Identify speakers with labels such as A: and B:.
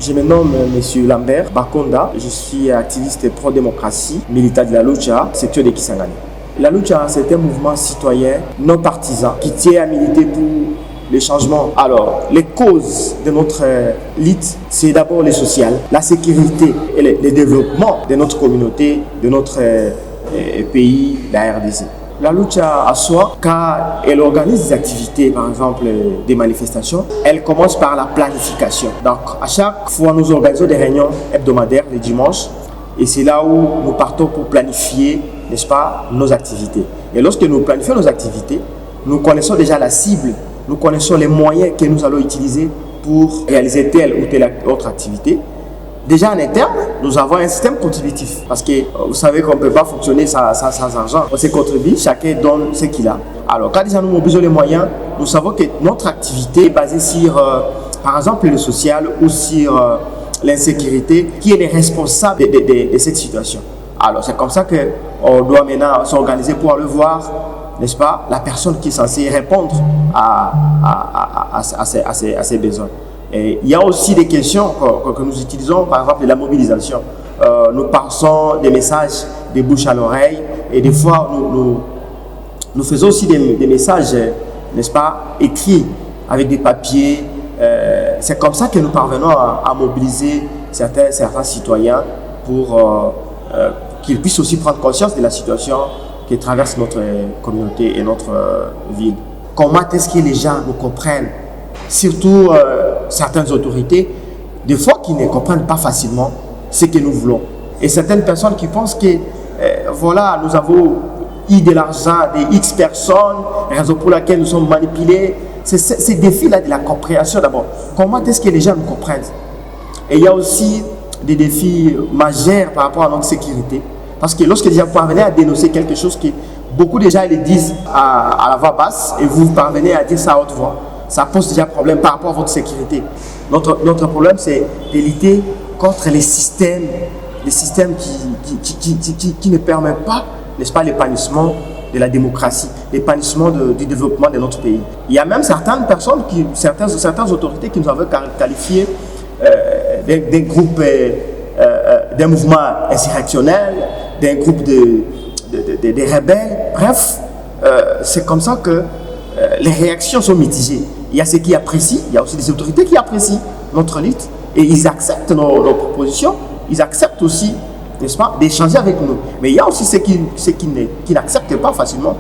A: Je me nomme M. Lambert Bakonda. Je suis activiste pro-démocratie, militant de la lucha, secteur de Kisangani. La lucha, c'est un mouvement citoyen non partisan qui tient à militer pour les changements. Alors, les causes de notre lutte, c'est d'abord le social, la sécurité et le développement de notre communauté, de notre pays, la RDC. La lucha à soi, car elle organise des activités, par exemple des manifestations, elle commence par la planification. Donc, à chaque fois, nous organisons des réunions hebdomadaires les dimanches et c'est là où nous partons pour planifier, n'est-ce pas, nos activités. Et lorsque nous planifions nos activités, nous connaissons déjà la cible, nous connaissons les moyens que nous allons utiliser pour réaliser telle ou telle autre activité. Déjà en interne, nous avons un système contributif parce que vous savez qu'on ne peut pas fonctionner sans argent. On se contribue, chacun donne ce qu'il a. Alors quand déjà nous mobilisons les moyens, nous savons que notre activité est basée sur, par exemple, le social ou sur l'insécurité qui est le responsable de cette situation. Alors c'est comme ça qu'on doit maintenant s'organiser pour aller voir, n'est-ce pas, la personne qui est censée répondre à ses besoins. Et il y a aussi des questions que nous utilisons, par exemple la mobilisation. Nous passons des messages de bouche à l'oreille et des fois nous faisons aussi des messages, n'est-ce pas, écrits avec des papiers. C'est comme ça que nous parvenons à mobiliser certains citoyens pour qu'ils puissent aussi prendre conscience de la situation qui traverse notre communauté et notre ville. Comment est-ce que les gens nous comprennent? Surtout certaines autorités, des fois qui ne comprennent pas facilement ce que nous voulons. Et certaines personnes qui pensent que voilà, nous avons eu de l'argent des X personnes, raison pour laquelle nous sommes manipulés. C'est ces défis-là de la compréhension d'abord. Comment est-ce que les gens nous comprennent? Et il y a aussi des défis majeurs par rapport à notre sécurité. Parce que lorsque vous parvenez à dénoncer quelque chose que beaucoup de gens le disent à la voix basse et vous parvenez à dire ça à haute voix, ça pose déjà problème par rapport à votre sécurité. Notre problème, c'est de lutter contre les systèmes qui ne permettent pas, n'est-ce pas, l'épanouissement de la démocratie, l'épanouissement du développement de notre pays. Il y a même certaines personnes, certaines autorités qui nous avaient qualifié d'un groupe, d'un mouvement insurrectionnel, d'un groupe de rebelles. Bref, c'est comme ça que les réactions sont mitigées. Il y a ceux qui apprécient, il y a aussi des autorités qui apprécient notre lutte et ils acceptent nos propositions, ils acceptent aussi, n'est-ce pas, d'échanger avec nous. Mais il y a aussi ceux qui n'acceptent pas facilement